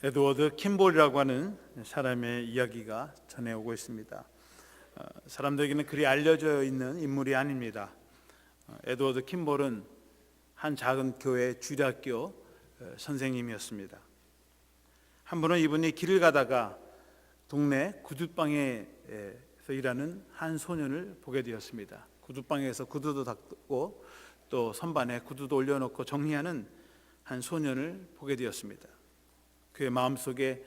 에드워드 킴볼이라고 하는 사람의 이야기가 전해오고 있습니다. 사람들에게는 그리 알려져 있는 인물이 아닙니다. 에드워드 킴볼은 한 작은 교회 주일학교 선생님이었습니다. 한 번은 이분이 길을 가다가 동네 구두방에서 일하는 한 소년을 보게 되었습니다. 구두방에서 구두도 닦고 또 선반에 구두도 올려놓고 정리하는 한 소년을 보게 되었습니다. 그의 마음속에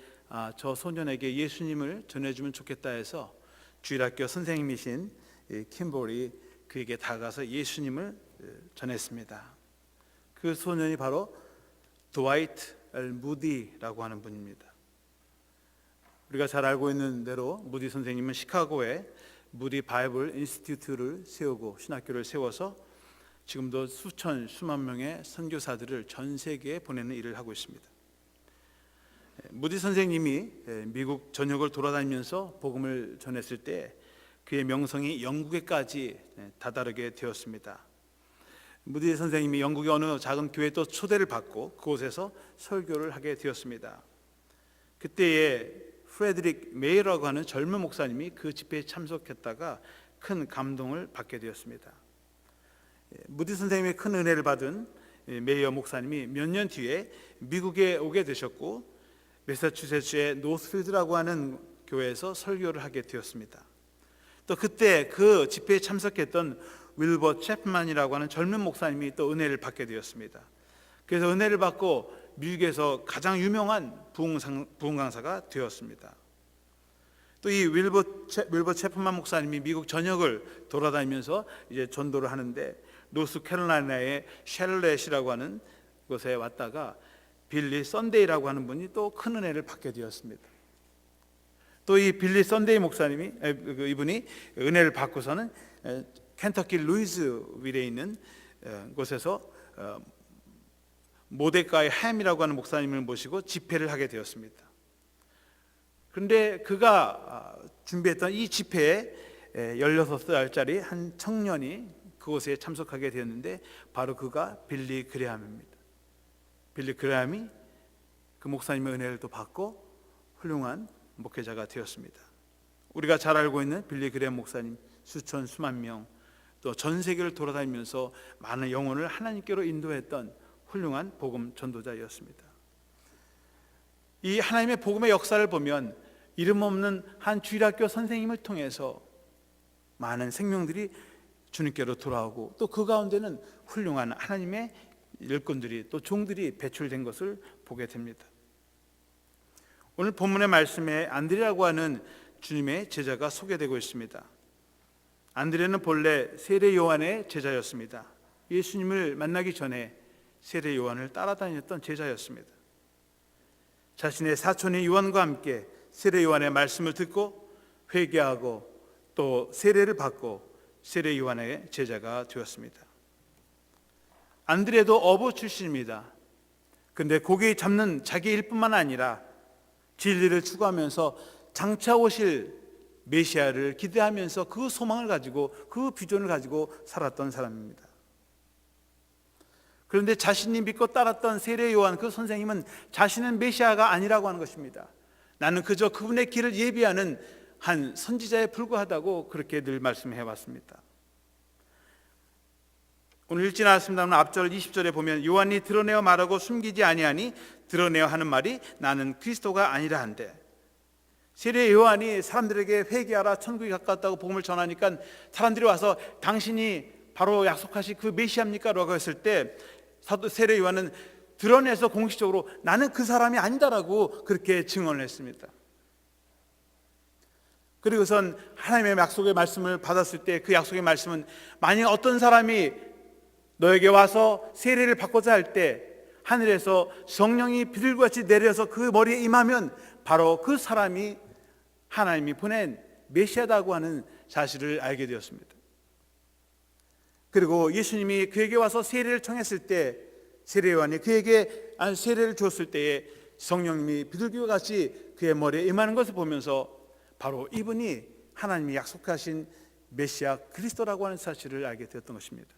저 소년에게 예수님을 전해주면 좋겠다 해서 주일학교 선생님이신 킴볼이 그에게 다가가서 예수님을 전했습니다. 그 소년이 바로 드와이트 엘 무디라고 하는 분입니다. 우리가 잘 알고 있는 대로 무디 선생님은 시카고에 무디 바이블 인스티튜트를 세우고 신학교를 세워서 지금도 수만 명의 선교사들을 전 세계에 보내는 일을 하고 있습니다. 무디 선생님이 미국 전역을 돌아다니면서 복음을 전했을 때 그의 명성이 영국에까지 다다르게 되었습니다. 무디 선생님이 영국의 어느 작은 교회에 또 초대를 받고 그곳에서 설교를 하게 되었습니다. 그때에 프레드릭 메이라고 하는 젊은 목사님이 그 집회에 참석했다가 큰 감동을 받게 되었습니다. 무디 선생님의 큰 은혜를 받은 메이어 목사님이 몇 년 뒤에 미국에 오게 되셨고 매사추세츠의 노스필드라고 하는 교회에서 설교를 하게 되었습니다. 또 그때 그 집회에 참석했던 윌버 채프만이라고 하는 젊은 목사님이 또 은혜를 받게 되었습니다. 그래서 은혜를 받고 미국에서 가장 유명한 부흥 강사가 되었습니다. 또 이 윌버 채프만 목사님이 미국 전역을 돌아다니면서 이제 전도를 하는데 노스캐롤라이나의 샬렛이라고 하는 곳에 왔다가 빌리 썬데이라고 하는 분이 또 큰 은혜를 받게 되었습니다. 또 이 빌리 썬데이 목사님이 이분이 은혜를 받고서는 켄터키 루이즈윌에 있는 곳에서 모데카이 햄이라고 하는 목사님을 모시고 집회를 하게 되었습니다. 그런데 그가 준비했던 이 집회에 16살짜리 한 청년이 그곳에 참석하게 되었는데 바로 그가 빌리 그레함입니다. 빌리 그레함이 그 목사님의 은혜를 또 받고 훌륭한 목회자가 되었습니다. 우리가 잘 알고 있는 빌리 그레함 목사님 수만 명 또 전 세계를 돌아다니면서 많은 영혼을 하나님께로 인도했던 훌륭한 복음 전도자였습니다. 이 하나님의 복음의 역사를 보면 이름 없는 한 주일학교 선생님을 통해서 많은 생명들이 주님께로 돌아오고 또 그 가운데는 훌륭한 하나님의 일꾼들이 또 종들이 배출된 것을 보게 됩니다. 오늘 본문의 말씀에 안드레라고 하는 주님의 제자가 소개되고 있습니다. 안드레는 본래 세례 요한의 제자였습니다. 예수님을 만나기 전에 세례 요한을 따라다녔던 제자였습니다. 자신의 사촌인 요한과 함께 세례 요한의 말씀을 듣고 회개하고 또 세례를 받고 세례 요한의 제자가 되었습니다. 안드레도 어부 출신입니다. 그런데 고기 잡는 자기 일뿐만 아니라 진리를 추구하면서 장차 오실 메시아를 기대하면서 그 소망을 가지고 그 비전을 가지고 살았던 사람입니다. 그런데 자신이 믿고 따랐던 세례 요한 그 선생님은 자신은 메시아가 아니라고 하는 것입니다. 나는 그저 그분의 길을 예비하는 한 선지자에 불과하다고 그렇게 늘 말씀해 왔습니다. 오늘 읽지 않았습니다만 앞절 20절에 보면 요한이 드러내어 말하고 숨기지 아니하니 드러내어 하는 말이 나는 그리스도가 아니라 한데, 세례 요한이 사람들에게 회개하라 천국이 가까웠다고 복음을 전하니까 사람들이 와서 당신이 바로 약속하신 그 메시아입니까? 라고 했을 때 사도 세례 요한은 드러내서 공식적으로 나는 그 사람이 아니다라고 그렇게 증언을 했습니다. 그리고선 하나님의 약속의 말씀을 받았을 때 그 약속의 말씀은 만약 어떤 사람이 너에게 와서 세례를 받고자 할 때 하늘에서 성령이 비둘기같이 내려서 그 머리에 임하면 바로 그 사람이 하나님이 보낸 메시아다고 하는 사실을 알게 되었습니다. 그리고 예수님이 그에게 와서 세례를 청했을 때 세례 요한이 그에게 세례를 주었을 때에 성령님이 비둘기와 같이 그의 머리에 임하는 것을 보면서 바로 이분이 하나님이 약속하신 메시아 그리스도라고 하는 사실을 알게 되었던 것입니다.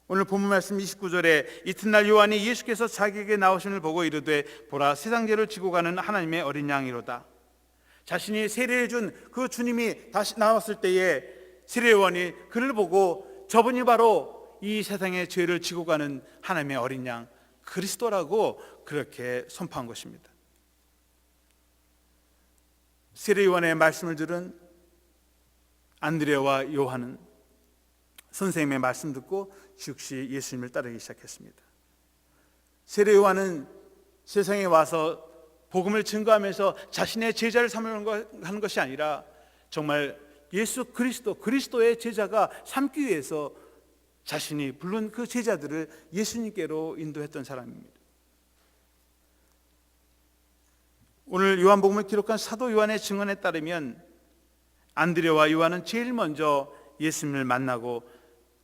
오늘 본문 말씀 29절에 이튿날 요한이 예수께서 자기에게 나오심을 보고 이르되 보라 세상 죄를 지고 가는 하나님의 어린 양이로다. 자신이 세례해 준 그 주님이 다시 나왔을 때에 세례요한이 그를 보고 저분이 바로 이 세상의 죄를 지고 가는 하나님의 어린 양 그리스도라고 그렇게 선포한 것입니다. 세례요한의 말씀을 들은 안드레와 요한은 선생님의 말씀 듣고 즉시 예수님을 따르기 시작했습니다. 세례요한은 세상에 와서 복음을 증거하면서 자신의 제자를 삼는 것이 아니라 정말 예수 그리스도의 제자가 삼기 위해서 자신이 부른 그 제자들을 예수님께로 인도했던 사람입니다. 오늘 요한복음을 기록한 사도 요한의 증언에 따르면 안드레와 요한은 제일 먼저 예수님을 만나고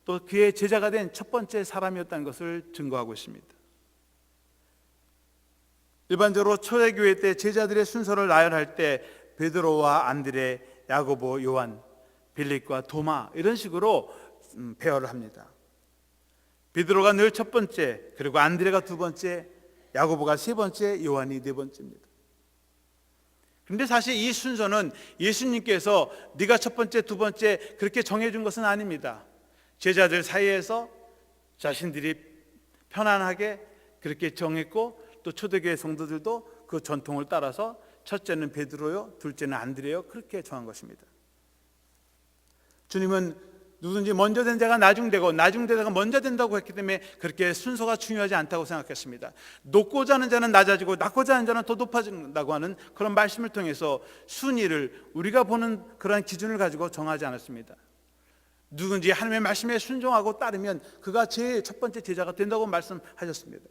또 그의 제자가 된 첫 번째 사람이었다는 것을 증거하고 있습니다. 일반적으로 초대교회 때 제자들의 순서를 나열할 때 베드로와 안드레, 야고보, 요한, 빌립과 도마 이런 식으로 배열을 합니다. 베드로가 늘 첫 번째, 그리고 안드레가 두 번째, 야고보가 세 번째, 요한이 네 번째입니다. 그런데 사실 이 순서는 예수님께서 네가 첫 번째, 두 번째 그렇게 정해준 것은 아닙니다. 제자들 사이에서 자신들이 편안하게 그렇게 정했고 또 초대교회 성도들도 그 전통을 따라서 첫째는 베드로요, 둘째는 안드레요 그렇게 정한 것입니다. 주님은 누구든지 먼저 된 자가 나중되고 나중된 자가 먼저 된다고 했기 때문에 그렇게 순서가 중요하지 않다고 생각했습니다. 높고자 하는 자는 낮아지고 낮고자 하는 자는 더 높아진다고 하는 그런 말씀을 통해서 순위를 우리가 보는 그러한 기준을 가지고 정하지 않았습니다. 누군지 하나님의 말씀에 순종하고 따르면 그가 제일 첫 번째 제자가 된다고 말씀하셨습니다.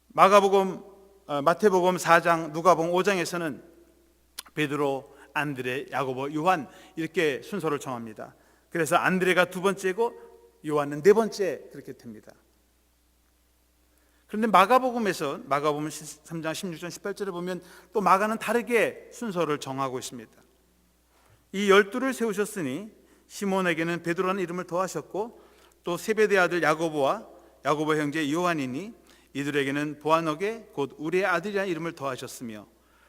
마태복음 4장, 누가복음 5장에서는 베드로, 안드레, 야고보, 요한 이렇게 순서를 정합니다. 그래서 안드레가 두 번째고 요한은 네 번째 그렇게 됩니다. 그런데 마가복음 3장 16절 18절에 보면 또 마가는 다르게 순서를 정하고 있습니다. 이 12를 세우셨으니 시몬에게는 베드로라는 이름을 더하셨고 또 세베대의 아들 야고보와 야고보 형제 요한이니 이들에게는 보아너게 곧 우리의 아들이라는 이름을 더하셨으며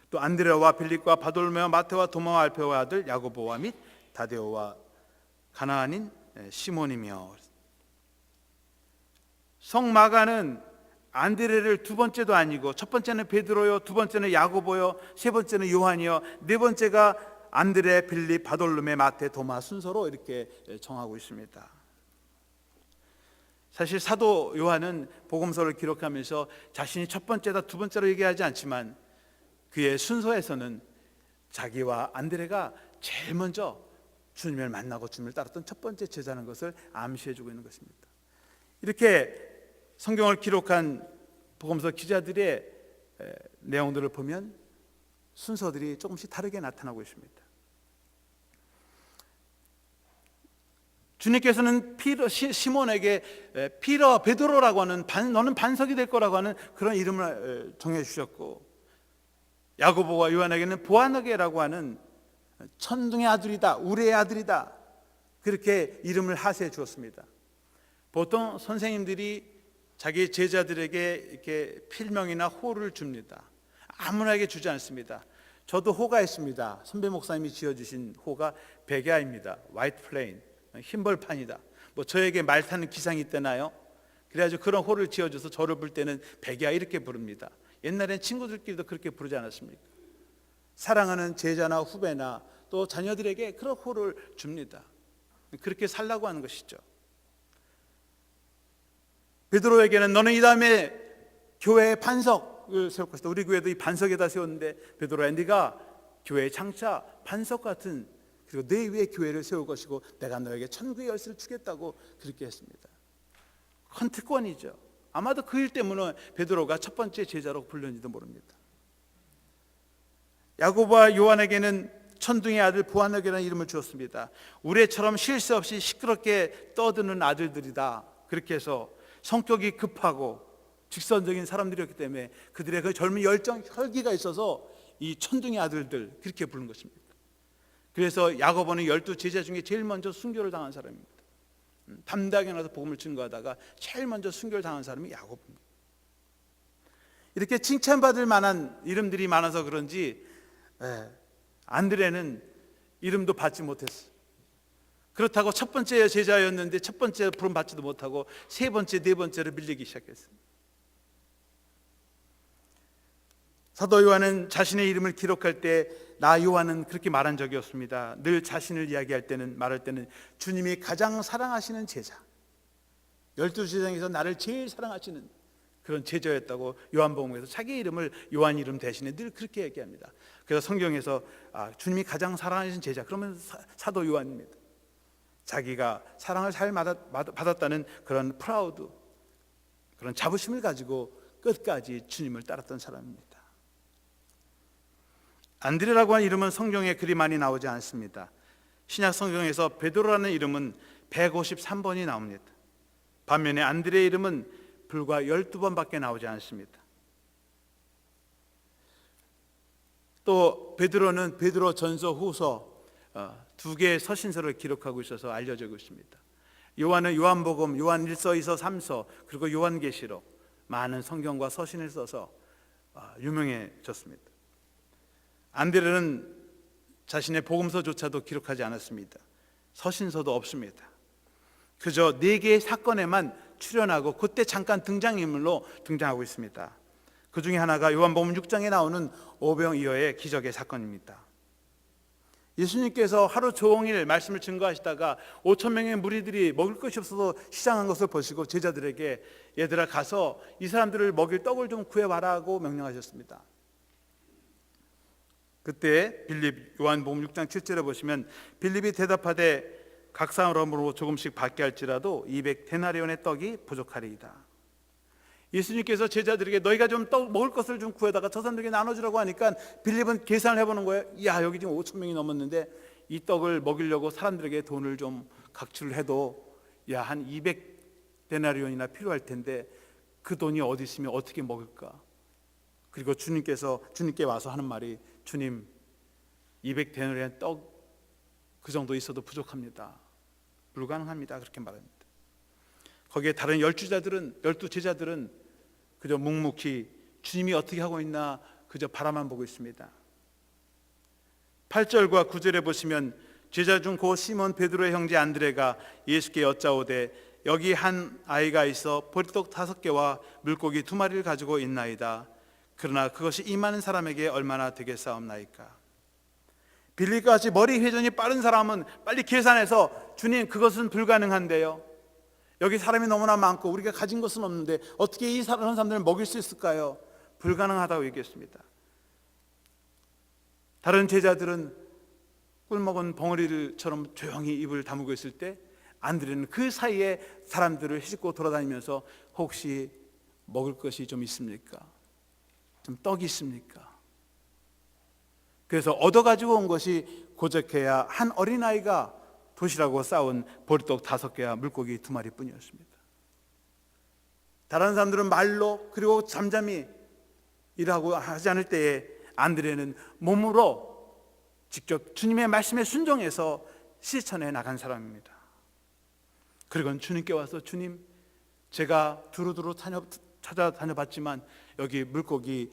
또 안드레와 빌립과 바돌메와 마테와 도마와 알페오의 아들 야고보와 및 다데오와 가나안인 시몬이며. 성마가는 안드레를 두 번째도 아니고 첫 번째는 베드로요, 두 번째는 야고보요, 세 번째는 요한이요, 네 번째가 안드레, 빌립, 바돌메, 마테, 도마 순서로 이렇게 정하고 있습니다. 사실 사도 요한은 복음서를 기록하면서 자신이 첫 번째다 두 번째로 얘기하지 않지만 그의 순서에서는 자기와 안드레가 제일 먼저 주님을 만나고 주님을 따랐던 첫 번째 제자라는 것을 암시해주고 있는 것입니다. 이렇게 성경을 기록한 복음서 기자들의 내용들을 보면 순서들이 조금씩 다르게 나타나고 있습니다. 주님께서는 시몬에게 피러 베드로라고 하는 너는 반석이 될 거라고 하는 그런 이름을 정해주셨고 야고보와 요한에게는 보아너게라고 하는 천둥의 아들이다, 우레의 아들이다 그렇게 이름을 하세해 주었습니다. 보통 선생님들이 자기 제자들에게 이렇게 필명이나 호를 줍니다. 아무나에게 주지 않습니다. 저도 호가 있습니다. 선배 목사님이 지어주신 호가 백야입니다. 화이트 플레인, 흰벌판이다. 뭐 저에게 말 타는 기상이 있대나요? 그래가지고 그런 호를 지어줘서 저를 부를 때는 백야 이렇게 부릅니다. 옛날엔 친구들끼리도 그렇게 부르지 않았습니까? 사랑하는 제자나 후배나 또 자녀들에게 그런 호를 줍니다. 그렇게 살라고 하는 것이죠. 베드로에게는 너는 이 다음에 교회의 반석을 세울 것이다. 우리 교회도 이 반석에다 세웠는데 베드로야 네가 교회의 장차 반석 같은 그리고 내 위에 교회를 세울 것이고 내가 너에게 천국의 열쇠를 주겠다고 그렇게 했습니다. 큰 특권이죠. 아마도 그 일 때문에 베드로가 첫 번째 제자로 불렸는지도 모릅니다. 야고보와 요한에게는 천둥의 아들 보아너게라는 이름을 주었습니다. 우레처럼 쉴 새 없이 시끄럽게 떠드는 아들들이다. 그렇게 해서 성격이 급하고 직선적인 사람들이었기 때문에 그들의 그 젊은 열정, 혈기가 있어서 이 천둥의 아들들 그렇게 부른 것입니다. 그래서 야고보는 12 제자 중에 제일 먼저 순교를 당한 사람입니다. 담대하게 나서 복음을 증거하다가 제일 먼저 순교를 당한 사람이 야고보입니다. 이렇게 칭찬받을 만한 이름들이 많아서 그런지 안드레는 이름도 받지 못했어요. 그렇다고 첫 번째 제자였는데 첫 번째 부름 받지도 못하고 세 번째, 네 번째로 밀리기 시작했어요. 사도 요한은 자신의 이름을 기록할 때 나 요한은 그렇게 말한 적이 없습니다. 늘 자신을 이야기할 때는, 말할 때는 주님이 가장 사랑하시는 제자, 12제자 중에서 나를 제일 사랑하시는 그런 제자였다고 요한복음에서 자기 이름을 요한 이름 대신에 늘 그렇게 얘기합니다. 그래서 성경에서 주님이 가장 사랑하시는 제자, 그러면 사도 요한입니다. 자기가 사랑을 잘 받았다는 그런 프라우드, 그런 자부심을 가지고 끝까지 주님을 따랐던 사람입니다. 안드레라고 하는 이름은 성경에 그리 많이 나오지 않습니다. 신약 성경에서 베드로라는 이름은 153번이 나옵니다. 반면에 안드레의 이름은 불과 12번밖에 나오지 않습니다. 또 베드로는 베드로 전서 후서 두 개의 서신서를 기록하고 있어서 알려지고 있습니다. 요한은 요한복음, 요한 1서, 2서, 3서, 그리고 요한계시록, 많은 성경과 서신을 써서 유명해졌습니다. 안드레는 자신의 복음서조차도 기록하지 않았습니다. 서신서도 없습니다. 그저 4개의 사건에만 출연하고 그때 잠깐 등장인물로 등장하고 있습니다. 그 중에 하나가 요한복음 6장에 나오는 오병이어의 기적의 사건입니다. 예수님께서 하루 종일 말씀을 증거하시다가 5,000명의 무리들이 먹을 것이 없어서 시장한 것을 보시고 제자들에게 얘들아 가서 이 사람들을 먹일 떡을 좀 구해와라고 명령하셨습니다. 그때 빌립, 요한복음 6장 7절에 보시면 빌립이 대답하되 각 사람으로 조금씩 받게 할지라도 200데나리온의 떡이 부족하리이다. 예수님께서 제자들에게 너희가 좀 떡 먹을 것을 좀 구해다가 저 사람들에게 나눠주라고 하니까 빌립은 계산을 해보는 거예요. 야, 여기 지금 5,000명이 넘었는데 이 떡을 먹이려고 사람들에게 돈을 좀 각출을 해도 한 200데나리온이나 필요할 텐데 그 돈이 어디 있으면 어떻게 먹을까? 그리고 주님께 와서 하는 말이 주님 200데나리온 떡 그 정도 있어도 부족합니다. 불가능합니다. 그렇게 말합니다. 거기에 다른 12제자들은 그저 묵묵히 주님이 어떻게 하고 있나 그저 바라만 보고 있습니다. 8절과 9절에 보시면 제자 중 고 시몬 베드로의 형제 안드레가 예수께 여짜오되 여기 한 아이가 있어 보리떡 5개와 물고기 2마리를 가지고 있나이다. 그러나 그것이 이 많은 사람에게 얼마나 되겠사옵나이까. 빌립과 같이 머리 회전이 빠른 사람은 빨리 계산해서 주님 그것은 불가능한데요, 여기 사람이 너무나 많고 우리가 가진 것은 없는데 어떻게 이 사람들을 먹일 수 있을까요? 불가능하다고 얘기했습니다. 다른 제자들은 꿀먹은 벙어리들처럼 조용히 입을 다물고 있을 때 안드레는 그 사이에 사람들을 휘젓고 돌아다니면서 혹시 먹을 것이 좀 있습니까? 좀 떡이 있습니까? 그래서 얻어가지고 온 것이 고적해야 한 어린아이가 도시락으로 싸온 보리떡 5개와 물고기 2마리 뿐이었습니다. 다른 사람들은 말로 그리고 잠잠히 일하고 하지 않을 때에 안드레는 몸으로 직접 주님의 말씀에 순종해서 실천해 나간 사람입니다. 그리고 주님께 와서 주님 제가 두루두루 찾아다녀봤지만 여기 물고기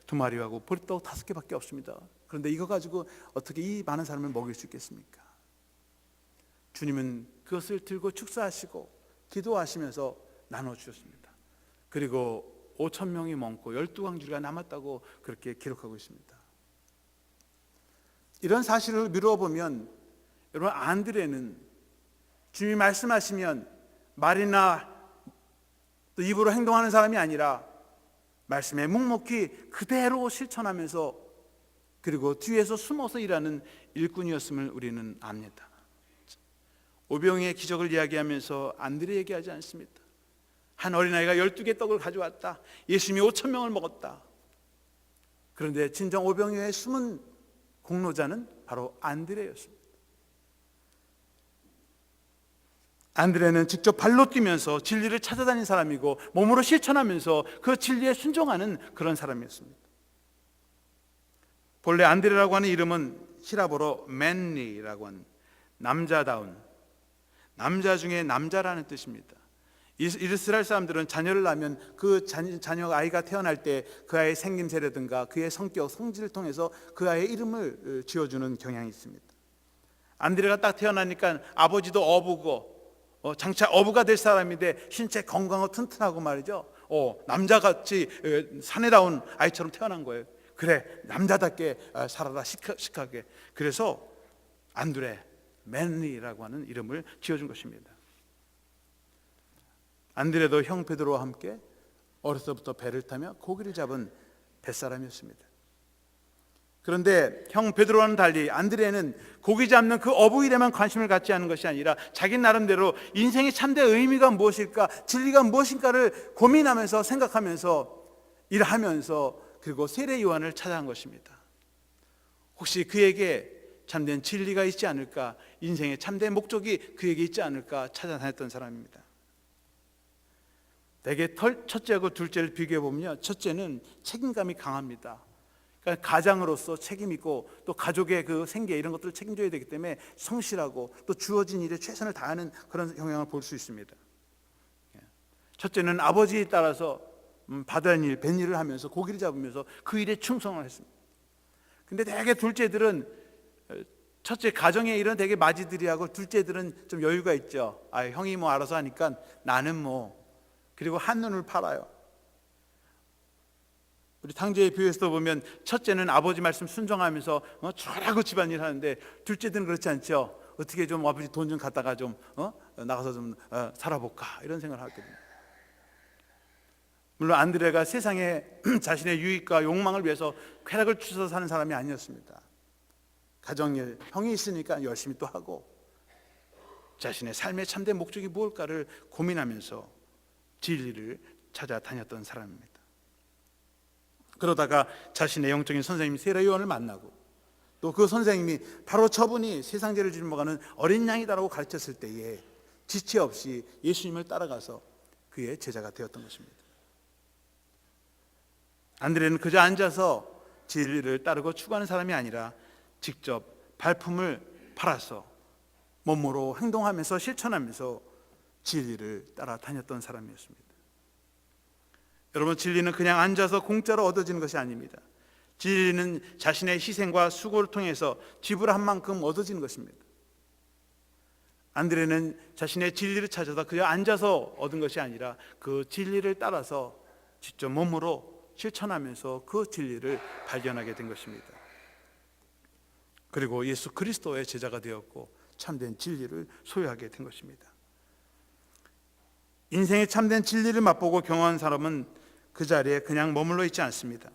2마리하고 보리떡 5개밖에 없습니다. 그런데 이거 가지고 어떻게 이 많은 사람을 먹일 수 있겠습니까? 주님은 그것을 들고 축사하시고 기도하시면서 나눠주셨습니다. 그리고 5,000명이 먹고 12광주리가 남았다고 그렇게 기록하고 있습니다. 이런 사실을 미루어 보면 여러분 안드레는 주님이 말씀하시면 말이나 또 입으로 행동하는 사람이 아니라 말씀에 묵묵히 그대로 실천하면서 그리고 뒤에서 숨어서 일하는 일꾼이었음을 우리는 압니다. 오병이의 기적을 이야기하면서 안드레 얘기하지 않습니다. 한 어린아이가 12개 떡을 가져왔다. 예수님이 5,000명을 먹었다. 그런데 진정 오병이어의 숨은 공로자는 바로 안드레였습니다. 안드레는 직접 발로 뛰면서 진리를 찾아다닌 사람이고 몸으로 실천하면서 그 진리에 순종하는 그런 사람이었습니다. 본래 안드레라고 하는 이름은 히라보로 맨리라고 하는 남자다운, 남자 중에 남자라는 뜻입니다. 이스라엘 사람들은 자녀를 낳으면 그 자녀 아이가 태어날 때 그 아이의 생김새라든가 그의 성격, 성질을 통해서 그 아이의 이름을 지어주는 경향이 있습니다. 안드레가 딱 태어나니까 아버지도 어부고 장차 어부가 될 사람인데 신체 건강하고 튼튼하고 말이죠. 남자같이 사내다운 아이처럼 태어난 거예요. 그래, 남자답게 살아라, 시크하게. 그래서 안드레, 맨리라고 하는 이름을 지어준 것입니다. 안드레도 형 베드로와 함께 어려서부터 배를 타며 고기를 잡은 뱃사람이었습니다. 그런데 형 베드로와는 달리 안드레는 고기 잡는 그 어부 일에만 관심을 갖지 않은 것이 아니라 자기 나름대로 인생의 참된 의미가 무엇일까, 진리가 무엇인가를 고민하면서 생각하면서 일하면서 그리고 세례 요한을 찾아간 것입니다. 혹시 그에게 참된 진리가 있지 않을까, 인생의 참된 목적이 그에게 있지 않을까 찾아다녔던 사람입니다. 대개 첫째하고 둘째를 비교해 보면요, 첫째는 책임감이 강합니다. 그러니까 가장으로서 책임 있고 또 가족의 그 생계 이런 것들을 책임져야 되기 때문에 성실하고 또 주어진 일에 최선을 다하는 그런 영향을 볼 수 있습니다. 첫째는 아버지에 따라서 받은 일, 벤 일을 하면서 고기를 잡으면서 그 일에 충성을 했습니다. 근데 대개 둘째들은 첫째 가정의 일은 되게 마지들이 하고 둘째들은 좀 여유가 있죠. 형이 뭐 알아서 하니까 나는 뭐, 그리고 한눈을 팔아요. 우리 탕제의 비유에서 보면 첫째는 아버지 말씀 순종하면서 잘하고 집안일 하는데 둘째들은 그렇지 않죠. 어떻게 좀 아버지 돈 좀 갖다가 좀 나가서 좀 살아볼까 이런 생각을 하거든요. 물론 안드레가 세상에 자신의 유익과 욕망을 위해서 쾌락을 추서 사는 사람이 아니었습니다. 가정일, 형이 있으니까 열심히 또 하고 자신의 삶의 참된 목적이 무엇일까를 고민하면서 진리를 찾아다녔던 사람입니다. 그러다가 자신의 영적인 선생님 세례 요한을 만나고 또 그 선생님이 바로 저분이 세상 죄를 짊어가는 어린 양이다라고 가르쳤을 때에 지체 없이 예수님을 따라가서 그의 제자가 되었던 것입니다. 안드레는 그저 앉아서 진리를 따르고 추구하는 사람이 아니라 직접 발품을 팔아서 몸으로 행동하면서 실천하면서 진리를 따라다녔던 사람이었습니다. 여러분, 진리는 그냥 앉아서 공짜로 얻어지는 것이 아닙니다. 진리는 자신의 희생과 수고를 통해서 지불한 만큼 얻어지는 것입니다. 안드레는 자신의 진리를 찾아서 그냥 앉아서 얻은 것이 아니라 그 진리를 따라서 직접 몸으로 실천하면서 그 진리를 발견하게 된 것입니다. 그리고 예수 그리스도의 제자가 되었고 참된 진리를 소유하게 된 것입니다. 인생의 참된 진리를 맛보고 경험한 사람은 그 자리에 그냥 머물러 있지 않습니다.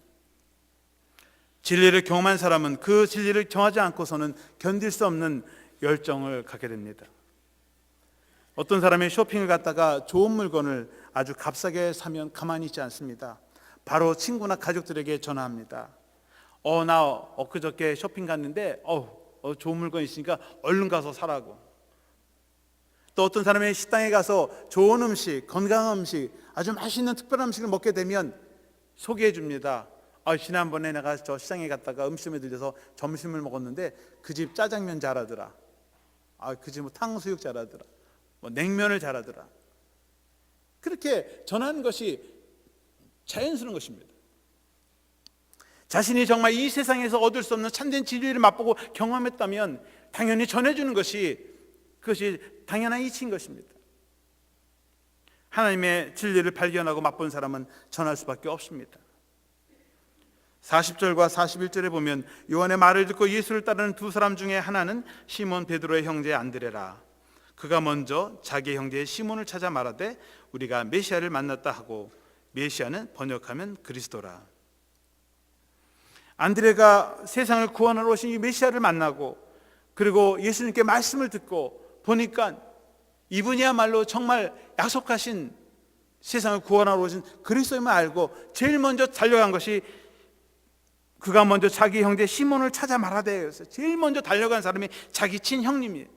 진리를 경험한 사람은 그 진리를 정하지 않고서는 견딜 수 없는 열정을 갖게 됩니다. 어떤 사람이 쇼핑을 갔다가 좋은 물건을 아주 값싸게 사면 가만히 있지 않습니다. 바로 친구나 가족들에게 전화합니다. 나 엊그저께 쇼핑 갔는데 좋은 물건 있으니까 얼른 가서 사라고. 또 어떤 사람이 식당에 가서 좋은 음식, 건강한 음식, 아주 맛있는 특별한 음식을 먹게 되면 소개해 줍니다. 지난번에 내가 저 시장에 갔다가 음식점에 들려서 점심을 먹었는데 그 집 짜장면 잘하더라. 그 집 탕수육 잘하더라. 냉면을 잘하더라. 그렇게 전하는 것이 자연스러운 것입니다. 자신이 정말 이 세상에서 얻을 수 없는 참된 진리를 맛보고 경험했다면 당연히 전해주는 그것이 당연한 이치인 것입니다. 하나님의 진리를 발견하고 맛본 사람은 전할 수밖에 없습니다. 40절과 41절에 보면 요한의 말을 듣고 예수를 따르는 두 사람 중에 하나는 시몬 베드로의 형제 안드레라. 그가 먼저 자기 형제 시몬을 찾아 말하되 우리가 메시아를 만났다 하고, 메시아는 번역하면 그리스도라. 안드레가 세상을 구원하러 오신 이 메시아를 만나고 그리고 예수님께 말씀을 듣고 보니까 이분이야말로 정말 약속하신 세상을 구원하러 오신 그리스도임을 알고 제일 먼저 달려간 것이, 그가 먼저 자기 형제 시몬을 찾아 말하되, 제일 먼저 달려간 사람이 자기 친형님이에요.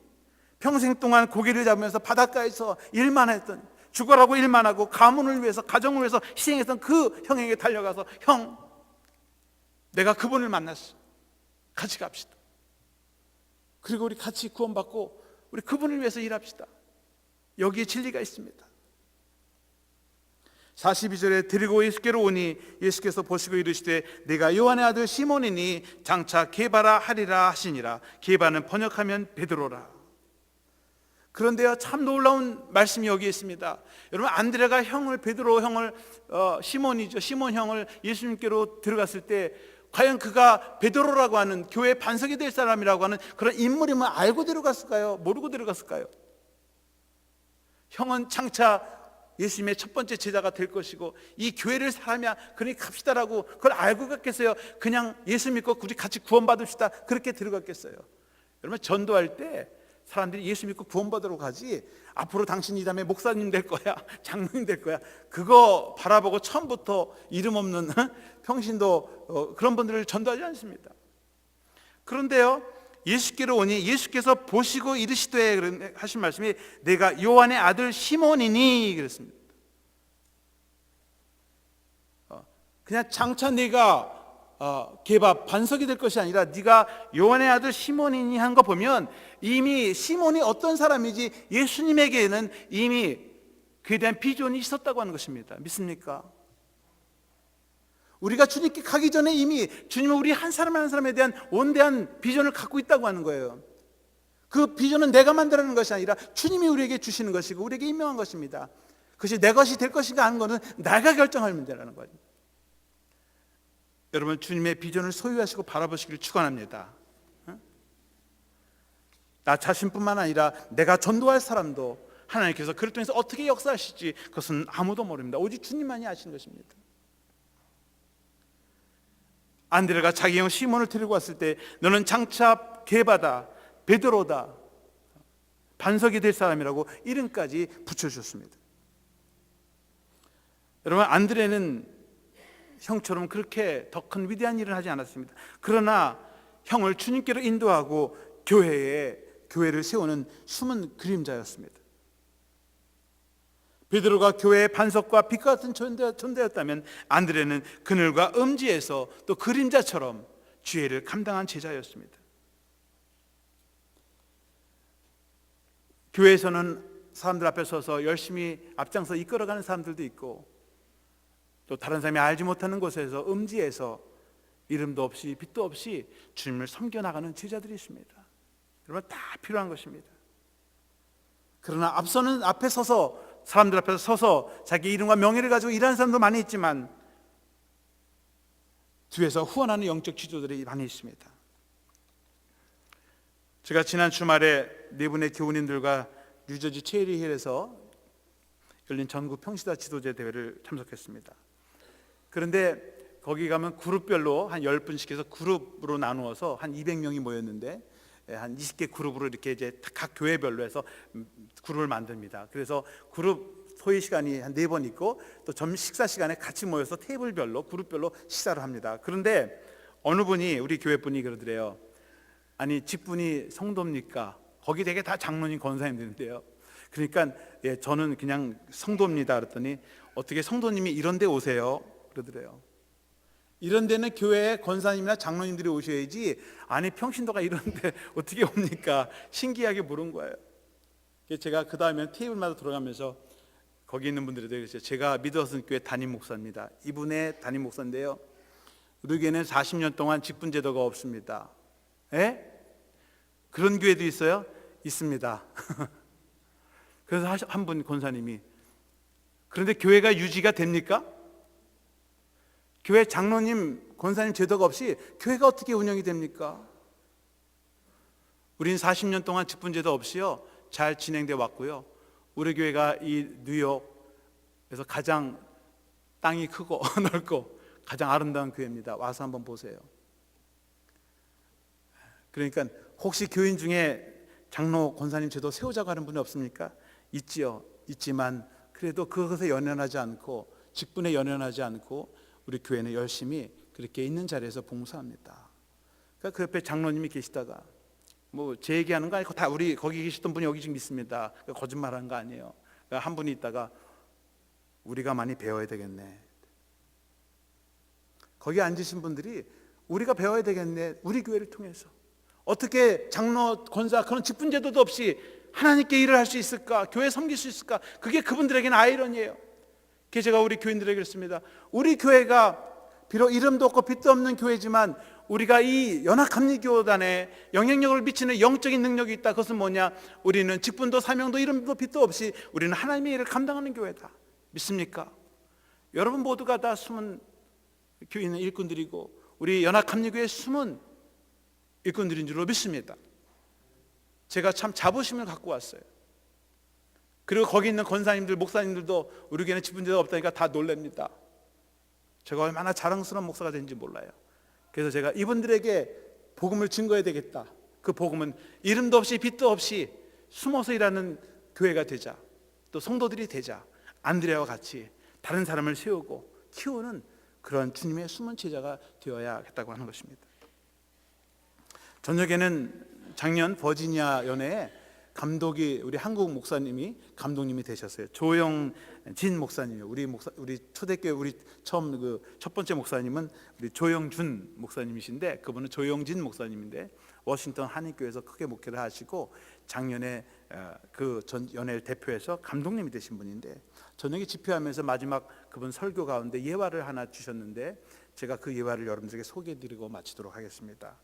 평생 동안 고기를 잡으면서 바닷가에서 일만 했던, 죽어라고 일만 하고 가문을 위해서, 가정을 위해서 희생했던 그 형에게 달려가서 형, 내가 그분을 만났어. 같이 갑시다. 그리고 우리 같이 구원받고 우리 그분을 위해서 일합시다. 여기에 진리가 있습니다. 42절에 데리고 예수께로 오니 예수께서 보시고 이르시되 내가 요한의 아들 시몬이니 장차 게바라 하리라 하시니라. 게바는 번역하면 베드로라. 그런데요, 참 놀라운 말씀이 여기 있습니다. 여러분, 안드레가 형을, 베드로 형을, 시몬이죠, 시몬 형을 예수님께로 들어갔을 때 과연 그가 베드로라고 하는 교회의 반석이 될 사람이라고 하는 그런 인물임을 알고 데려갔을까요? 모르고 데려갔을까요? 형은 장차 예수님의 첫 번째 제자가 될 것이고 이 교회를 사람이야, 그러니 갑시다라고 그걸 알고 갔겠어요? 그냥 예수 믿고 우리 같이 구원받읍시다 그렇게 들어갔겠어요? 여러분, 전도할 때 사람들이 예수 믿고 구원받으러 가지 앞으로 당신이 이 다음에 목사님 될 거야, 장로님 될 거야, 그거 바라보고 처음부터 이름 없는 평신도 그런 분들을 전도하지 않습니다. 그런데요, 예수께로 오니 예수께서 보시고 이르시되 하신 말씀이 내가 요한의 아들 시몬이니 그랬습니다. 그냥 장차 네가 게바 반석이 될 것이 아니라 네가 요한의 아들 시몬이니 한 거 보면 이미 시몬이 어떤 사람이지 예수님에게는 이미 그에 대한 비전이 있었다고 하는 것입니다. 믿습니까? 우리가 주님께 가기 전에 이미 주님은 우리 한 사람 한 사람에 대한 원대한 비전을 갖고 있다고 하는 거예요. 그 비전은 내가 만들어내는 것이 아니라 주님이 우리에게 주시는 것이고 우리에게 임명한 것입니다. 그것이 내 것이 될 것인가 하는 것은 내가 결정할 문제라는 거죠. 여러분, 주님의 비전을 소유하시고 바라보시기를 축원합니다. 나 자신뿐만 아니라 내가 전도할 사람도 하나님께서 그를 통해서 어떻게 역사하실지 그것은 아무도 모릅니다. 오직 주님만이 아시는 것입니다. 안드레가 자기 형 시몬을 데리고 왔을 때 너는 장차 게바다, 베드로다, 반석이 될 사람이라고 이름까지 붙여주셨습니다. 여러분, 안드레는 형처럼 그렇게 더 큰 위대한 일을 하지 않았습니다. 그러나 형을 주님께로 인도하고 교회를 세우는 숨은 그림자였습니다. 베드로가 교회의 반석과 빛과 같은 존재였다면 안드레는 그늘과 음지에서 또 그림자처럼 주의를 감당한 제자였습니다. 교회에서는 사람들 앞에 서서 열심히 앞장서 이끌어가는 사람들도 있고 또 다른 사람이 알지 못하는 곳에서 음지에서 이름도 없이 빛도 없이 주님을 섬겨나가는 제자들이 있습니다. 여러분, 다 필요한 것입니다. 그러나 앞에 서서 사람들 앞에서 서서 자기 이름과 명예를 가지고 일하는 사람도 많이 있지만 뒤에서 후원하는 영적 지도들이 많이 있습니다. 제가 지난 주말에 네 분의 교우님들과 뉴저지 체리힐에서 열린 전국 평시다 지도자 대회를 참석했습니다. 그런데 거기 가면 그룹별로 한 10분씩 해서 그룹으로 나누어서 한 200명이 모였는데 한 20개 그룹으로 이렇게 이제 각 교회별로 해서 그룹을 만듭니다. 그래서 그룹 소위 시간이 한 4번 있고 또 점심 식사 시간에 같이 모여서 테이블별로 그룹별로 식사를 합니다. 그런데 어느 분이 우리 교회 분이 그러더래요. 아니, 직분이 성도입니까? 거기 되게 다 장로님 권사님들인데요. 그러니까 저는 그냥 성도입니다 그랬더니 어떻게 성도님이 이런 데 오세요? 그러더래요. 이런 데는 교회에 권사님이나 장로님들이 오셔야지, 아니 평신도가 이런데 어떻게 옵니까? 신기하게 물은 거예요. 제가 그 다음에 테이블마다 들어가면서 거기 있는 분들에게 그랬어요. 제가 믿어선 교회 담임 목사입니다. 이분의 담임 목사인데요, 우리 교회는 40년 동안 직분 제도가 없습니다. 에? 그런 교회도 있어요? 있습니다. 그래서 한 분 권사님이, 그런데 교회가 유지가 됩니까? 교회 장로님, 권사님 제도가 없이 교회가 어떻게 운영이 됩니까? 우린 40년 동안 직분제도 없이요 잘 진행되어 왔고요. 우리 교회가 이 뉴욕에서 가장 땅이 크고 넓고 가장 아름다운 교회입니다. 와서 한번 보세요. 그러니까 혹시 교인 중에 장로, 권사님 제도 세우자고 하는 분이 없습니까? 있지요. 있지만 그래도 그것에 연연하지 않고, 직분에 연연하지 않고 우리 교회는 열심히 그렇게 있는 자리에서 봉사합니다. 그러니까 그 옆에 장로님이 계시다가 뭐 제 얘기하는 거 아니고 다 우리 거기 계시던 분이 여기 지금 있습니다. 거짓말하는 거 아니에요. 그러니까 한 분이 있다가 우리가 많이 배워야 되겠네. 거기 앉으신 분들이 우리가 배워야 되겠네. 우리 교회를 통해서 어떻게 장로, 권사 그런 직분 제도도 없이 하나님께 일을 할 수 있을까? 교회 섬길 수 있을까? 그게 그분들에게는 아이러니예요. 그래서 제가 우리 교인들에게 그랬습니다. 우리 교회가 비록 이름도 없고 빛도 없는 교회지만 우리가 이 연합감리교단에 영향력을 미치는 영적인 능력이 있다. 그것은 뭐냐? 우리는 직분도 사명도 이름도 빛도 없이 우리는 하나님의 일을 감당하는 교회다. 믿습니까? 여러분 모두가 다 숨은 교인은 일꾼들이고 우리 연합감리교회의 숨은 일꾼들인 줄로 믿습니다. 제가 참 자부심을 갖고 왔어요. 그리고 거기 있는 권사님들, 목사님들도 우리 교회는 직분제가 없다니까 다 놀랍니다. 제가 얼마나 자랑스러운 목사가 된지 몰라요. 그래서 제가 이분들에게 복음을 증거해야 되겠다. 그 복음은 이름도 없이 빛도 없이 숨어서 일하는 교회가 되자, 또 성도들이 되자, 안드레아와 같이 다른 사람을 세우고 키우는 그런 주님의 숨은 제자가 되어야겠다고 하는 것입니다. 저녁에는 작년 버지니아 연회에 감독이 우리 한국 목사님이 감독님이 되셨어요. 조영진 목사님이요. 우리 초대교회 우리 처음 그 첫 번째 목사님은 우리 조영준 목사님이신데 그분은 조영진 목사님인데 워싱턴 한인교회에서 크게 목회를 하시고 작년에 그 전 연회를 대표해서 감독님이 되신 분인데 저녁에 집회하면서 마지막 그분 설교 가운데 예화를 하나 주셨는데 제가 그 예화를 여러분들에게 소개해드리고 마치도록 하겠습니다.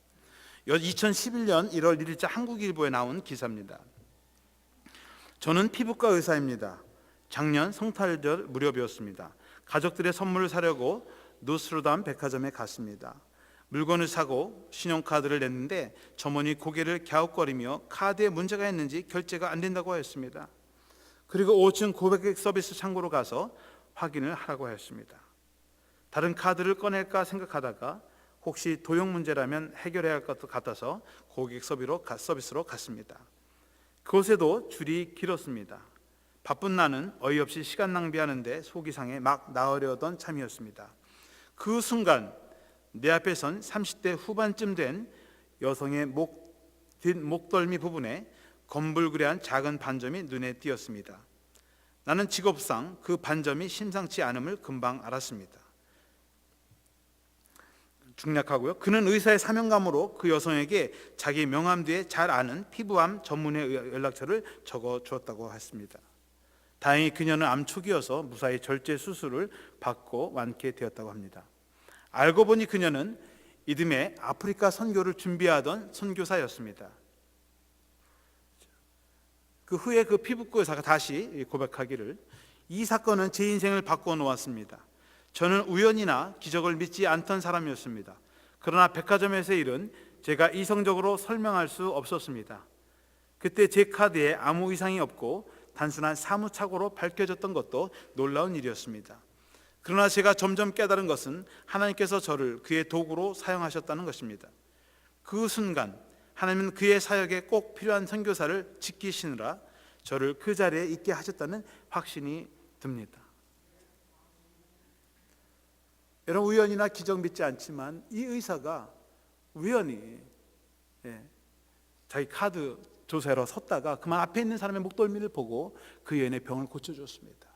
2011년 1월 1일자 한국일보에 나온 기사입니다. 저는 피부과 의사입니다. 작년 성탄절 무렵이었습니다. 가족들의 선물을 사려고 노스트로담 백화점에 갔습니다. 물건을 사고 신용카드를 냈는데 점원이 고개를 갸웃거리며 카드에 문제가 있는지 결제가 안 된다고 하였습니다. 그리고 5층 고객 서비스 창고로 가서 확인을 하라고 하였습니다. 다른 카드를 꺼낼까 생각하다가 혹시 도용 문제라면 해결해야 할 것 같아서 고객 서비스로 갔습니다. 그곳에도 줄이 길었습니다. 바쁜 나는 어이없이 시간 낭비하는데 속이 상해 막 나으려던 참이었습니다. 그 순간 내 앞에 선 30대 후반쯤 된 여성의 목덜미 부분에 검불그레한 작은 반점이 눈에 띄었습니다. 나는 직업상 그 반점이 심상치 않음을 금방 알았습니다. 중략하고요. 그는 의사의 사명감으로 그 여성에게 자기 명함 뒤에 잘 아는 피부암 전문의 연락처를 적어 주었다고 했습니다. 다행히 그녀는 암 초기여서 무사히 절제 수술을 받고 완쾌되었다고 합니다. 알고 보니 그녀는 이듬해 아프리카 선교를 준비하던 선교사였습니다. 그 후에 그 피부과 의사가 다시 고백하기를 이 사건은 제 인생을 바꾸어 놓았습니다. 저는 우연이나 기적을 믿지 않던 사람이었습니다. 그러나 백화점에서의 일은 제가 이성적으로 설명할 수 없었습니다. 그때 제 카드에 아무 이상이 없고 단순한 사무착오로 밝혀졌던 것도 놀라운 일이었습니다. 그러나 제가 점점 깨달은 것은 하나님께서 저를 그의 도구로 사용하셨다는 것입니다. 그 순간 하나님은 그의 사역에 꼭 필요한 선교사를 지키시느라 저를 그 자리에 있게 하셨다는 확신이 듭니다. 여러분 우연이나 기적 믿지 않지만 이 의사가 우연히 자기 카드 조사로 섰다가 그만 앞에 있는 사람의 목덜미를 보고 그 여인의 병을 고쳐줬습니다.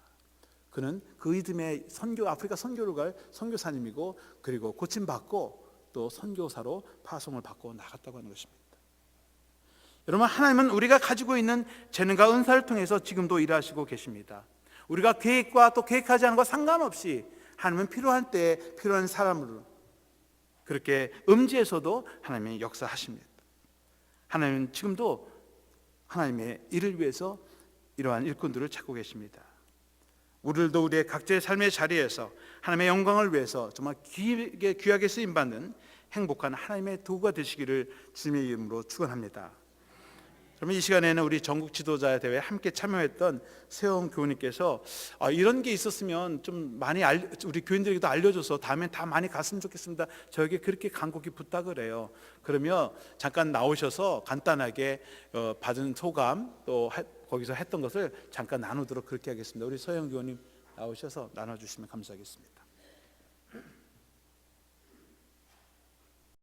그는 그 이듬해 아프리카 선교를 갈 선교사님이고 그리고 고침받고 또 선교사로 파송을 받고 나갔다고 하는 것입니다. 여러분 하나님은 우리가 가지고 있는 재능과 은사를 통해서 지금도 일하시고 계십니다. 우리가 계획과 또 계획하지 않은 것과 상관없이 하나님은 필요한 때에 필요한 사람으로 그렇게 음지에서도 하나님이 역사하십니다. 하나님은 지금도 하나님의 일을 위해서 이러한 일꾼들을 찾고 계십니다. 우리들도 우리의 각자의 삶의 자리에서 하나님의 영광을 위해서 정말 귀하게 쓰임받는 행복한 하나님의 도구가 되시기를 주님의 이름으로 축원합니다. 그러면 이 시간에는 우리 전국 지도자 대회에 함께 참여했던 세영 교우님께서 이런 게 있었으면 좀 많이 우리 교인들에게도 알려줘서 다음엔 다 많이 갔으면 좋겠습니다. 저에게 그렇게 간곡히 부탁을 해요. 그러면 잠깐 나오셔서 간단하게 받은 소감 또 거기서 했던 것을 잠깐 나누도록 그렇게 하겠습니다. 우리 서영 교우님 나오셔서 나눠주시면 감사하겠습니다.